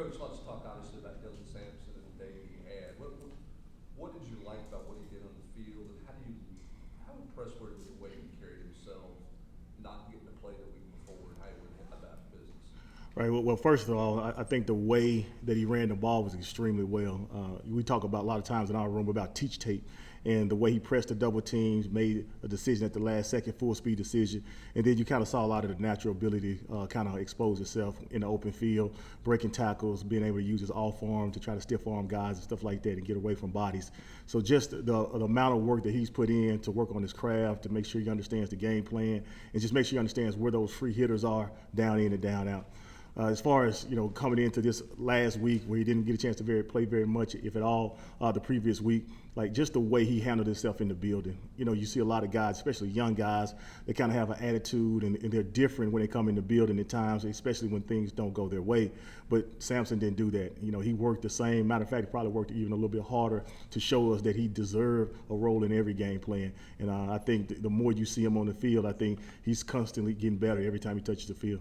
Coach, let's talk obviously about Dylan Sampson and the day he had. What did you like about what he did on the field, and how impressed were you with the way he carried himself, not getting to play the week before, and how he went about business? Right. Well, first of all, I think the way that he ran the ball was extremely well. We talk about a lot of times in our room about teach tape, and the way he pressed the double teams, made a decision at the last second, full speed decision, and then you kind of saw a lot of the natural ability kind of expose itself in the open field, breaking tackles, being able to use his off arm to try to stiff arm guys and stuff like that, and get away from bodies. So just the amount of work that he's put in to work on his craft, to make sure he understands the game plan, and just make sure he understands where those free hitters are down in and down out. As far as coming into this last week where he didn't get a chance to play very much, if at all, the previous week, like just the way he handled himself in the building. You see a lot of guys, especially young guys, they kind of have an attitude and they're different when they come in the building at times, especially when things don't go their way. But Sampson didn't do that. He worked the same. Matter of fact, he probably worked even a little bit harder to show us that he deserved a role in every game plan. And I think the more you see him on the field, I think he's constantly getting better every time he touches the field.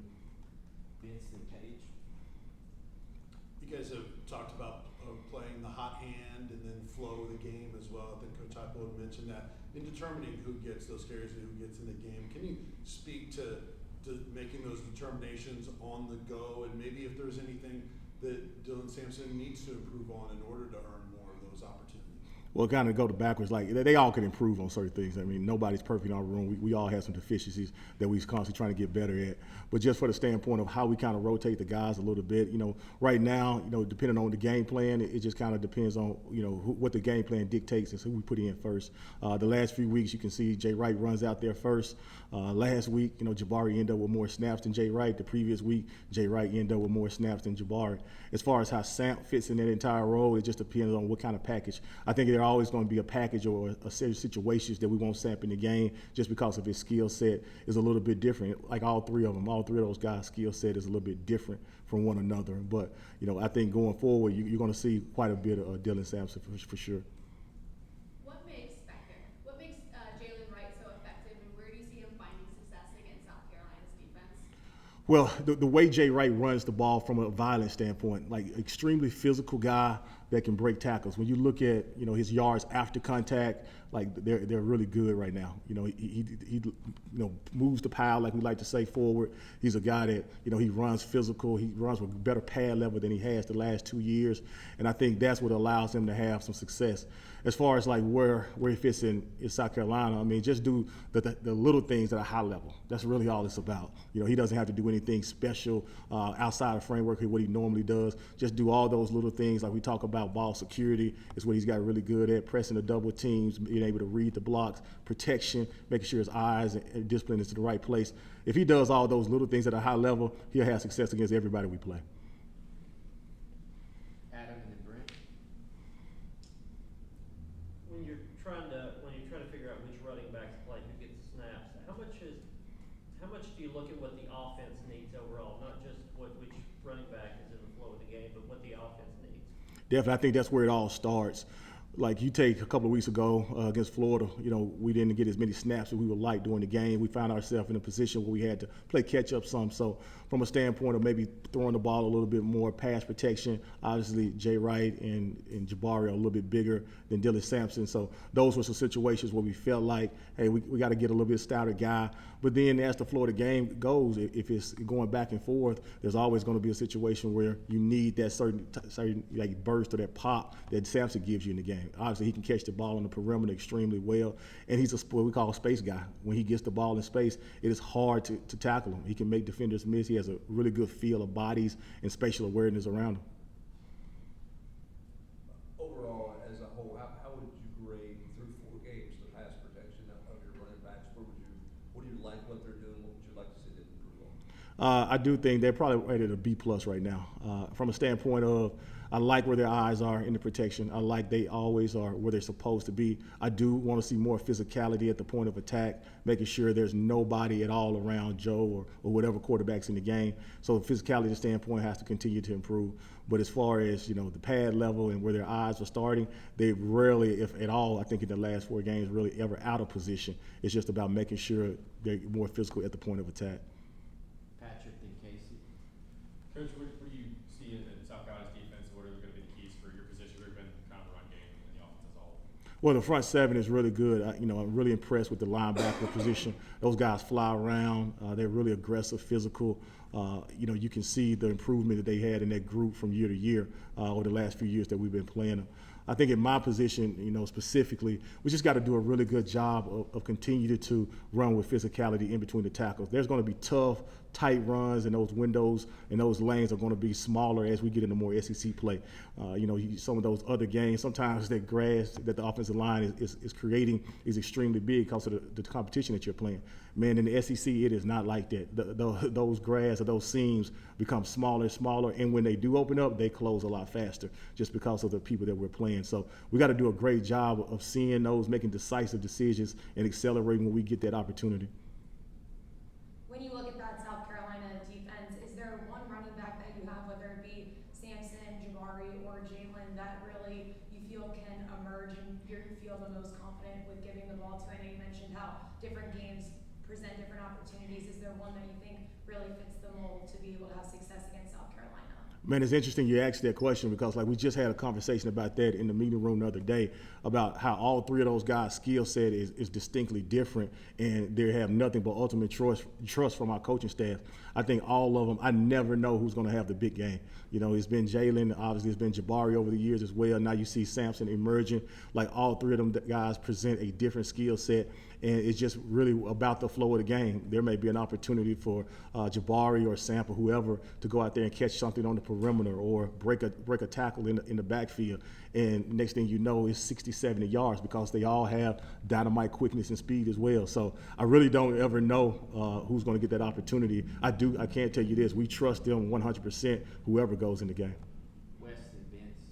You guys have talked about playing the hot hand and then flow of the game as well. I think Coach Heupel had mentioned that in determining who gets those carries and who gets in the game. Can you speak to making those determinations on the go, and maybe if there's anything that Dylan Sampson needs to improve on in order to earn more of those opportunities? Well, kind of go to backwards, like they all can improve on certain things. I mean, nobody's perfect in our room. We all have some deficiencies that we're constantly trying to get better at. But just for the standpoint of how we kind of rotate the guys a little bit, right now, depending on the game plan, it just kind of depends on, what the game plan dictates is who we put in first. The last few weeks, you can see Jay Wright runs out there first. Last week, Jabari ended up with more snaps than Jay Wright. The previous week, Jay Wright ended up with more snaps than Jabari. As far as how Samp fits in that entire role, it just depends on what kind of package. I think there are always going to be a package or a series of situations that we won't Samp in the game just because of his skill set is a little bit different. Like all three of those guys' skill set is a little bit different from one another. But, I think going forward, you're going to see quite a bit of Dylan Sampson for sure. What makes Jalen Wright so effective, and where do you see him finding success against South Carolina's defense? Well, the way Jay Wright runs the ball from a violent standpoint, like extremely physical guy that can break tackles. When you look at his yards after contact, like they're really good right now. He moves the pile, like we like to say, forward. He's a guy that he runs physical. He runs with better pad level than he has the last 2 years, and I think that's what allows him to have some success. As far as like where he fits in South Carolina, I mean, just do the little things at a high level. That's really all it's about. He doesn't have to do anything special outside of framework what he normally does. Just do all those little things like we talk about. Ball security is what he's got really good at, pressing the double teams, being able to read the blocks, protection, making sure his eyes and discipline is to the right place. If he does all those little things at a high level, he'll have success against everybody we play. Adam and then Brent. When you're trying to figure out which running backs play, who gets snaps, how much do you look at what the offense needs overall, not just which running back is in the flow of the game, but what the offense needs? Definitely, I think that's where it all starts. Like you take a couple of weeks ago against Florida, we didn't get as many snaps as we would like during the game. We found ourselves in a position where we had to play catch up some. So from a standpoint of maybe throwing the ball a little bit more, pass protection, obviously Jay Wright and Jabari are a little bit bigger than Dylan Sampson. So those were some situations where we felt like, hey, we got to get a little bit stouter guy. But then as the Florida game goes, if it's going back and forth, there's always going to be a situation where you need that certain like burst or that pop that Sampson gives you in the game. Obviously, he can catch the ball on the perimeter extremely well, and he's what we call a space guy. When he gets the ball in space, it is hard to tackle him. He can make defenders miss. He has a really good feel of bodies and spatial awareness around him. Overall, as a whole, how would you grade through 4 games the pass protection of your running backs? What do you like what they're doing? What would you like to see them improve on? I do think they're probably rated a B+ right now. From a standpoint of, I like where their eyes are in the protection. I like they always are where they're supposed to be. I do want to see more physicality at the point of attack, making sure there's nobody at all around Joe or whatever quarterback's in the game. So the physicality standpoint has to continue to improve. But as far as, the pad level and where their eyes are starting, they rarely, if at all, I think in the last 4 games, really ever out of position. It's just about making sure they're more physical at the point of attack. Patrick and Casey. Coach, what do you see in South Carolina's defense? What are going to be the keys for your position group and kind of the run game and the offense as a whole? Well, the front seven is really good. I'm really impressed with the linebacker position. Those guys fly around. They're really aggressive, physical. You can see the improvement that they had in that group from year to year over the last few years that we've been playing them. I think in my position, specifically, we just got to do a really good job of continuing to run with physicality in between the tackles. There's going to be tough, tight runs, and those windows and those lanes are going to be smaller as we get into more SEC play. Some of those other games, sometimes that grass that the offensive line is creating is extremely big because of the competition that you're playing. Man, in the SEC, it is not like that. Those grass or those seams become smaller and smaller, and when they do open up, they close a lot faster just because of the people that we're playing. So we got to do a great job of seeing those, making decisive decisions, and accelerating when we get that opportunity. When you look at that South Carolina defense, is there one running back that you have, whether it be Samson, Jabari, or Jalen, that really you feel can emerge and you feel the most confident with giving the ball to? I know you mentioned how different games present different opportunities. Is there one that you think really fits the mold to be able to have success against South Carolina? Man, it's interesting you asked that question because we just had a conversation about that in the meeting room the other day about how all three of those guys' skill set is distinctly different, and they have nothing but ultimate trust from our coaching staff. I think all of them, I never know who's going to have the big game. It's been Jalen, obviously it's been Jabari over the years as well. Now you see Samson emerging. Like all three of them guys present a different skill set, and it's just really about the flow of the game. There may be an opportunity for Jabari or Samp or whoever to go out there and catch something on the perimeter or break a tackle in the backfield. And next thing you know, it's 60, 70 yards because they all have dynamite quickness and speed as well. So I really don't ever know who's going to get that opportunity. I can't tell you this. We trust them 100%, whoever goes in the game. Wes and Vince.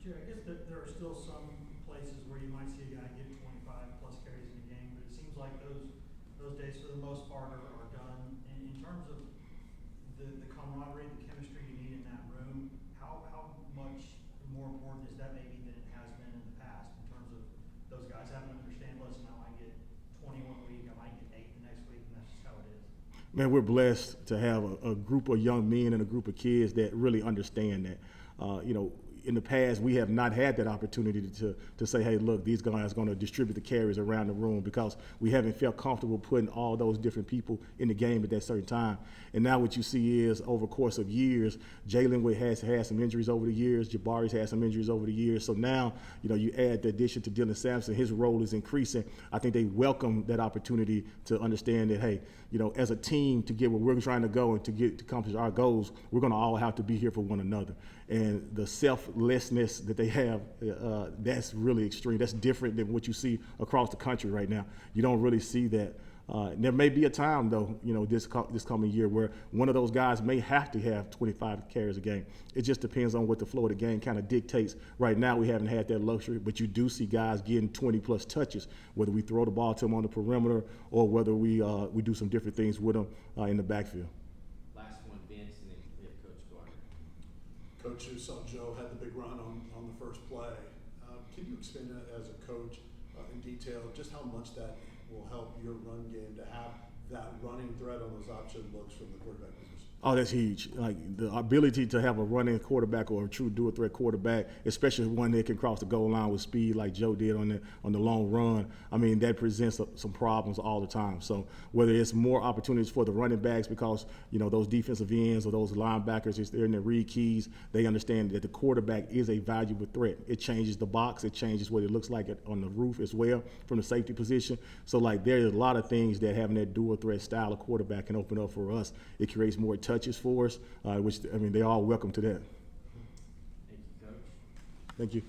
Jerry, I guess there are still some places where you might see a guy get 25 plus carries in a game, but it seems like those days for the most part are done. And in terms of the camaraderie, the chemistry you need in that room, how much more important is that maybe than it has been in the past in terms of those guys having to understand, listen, I might get 20 one week, I might get 8 the next week, and that's just how it is. Man, we're blessed to have a group of young men and a group of kids that really understand that. In the past, we have not had that opportunity to say, hey, look, these guys are going to distribute the carries around the room because we haven't felt comfortable putting all those different people in the game at that certain time. And now what you see is over the course of years, Jalen has had some injuries over the years. Jabari's had some injuries over the years. So now, you add the addition to Dylan Sampson, his role is increasing. I think they welcome that opportunity to understand that, hey, as a team to get where we're trying to go and to accomplish our goals, we're going to all have to be here for one another. And the selflessness that they have, that's really extreme. That's different than what you see across the country right now. You don't really see that. There may be a time, though, this coming year where one of those guys may have to have 25 carries a game. It just depends on what the flow of the game kind of dictates. Right now, we haven't had that luxury, but you do see guys getting 20-plus touches, whether we throw the ball to them on the perimeter or whether we do some different things with them in the backfield. Last one, Vince, and then we have Coach Gardner. Coach, you saw Joe had the big run on the first play. Can you explain that as a coach in detail, just how much that will help your run game to have that running threat on those option looks from the quarterback position? Oh, that's huge. Like the ability to have a running quarterback or a true dual-threat quarterback, especially one that can cross the goal line with speed like Joe did on the long run, I mean, that presents some problems all the time. So whether it's more opportunities for the running backs because, those defensive ends or those linebackers, they're in their read keys, they understand that the quarterback is a valuable threat. It changes the box. It changes what it looks like on the roof as well from the safety position. So, there's a lot of things that having that dual-threat style of quarterback can open up for us. It creates more touches for us, which, they're all welcome to that. Thank you, Coach. Thank you.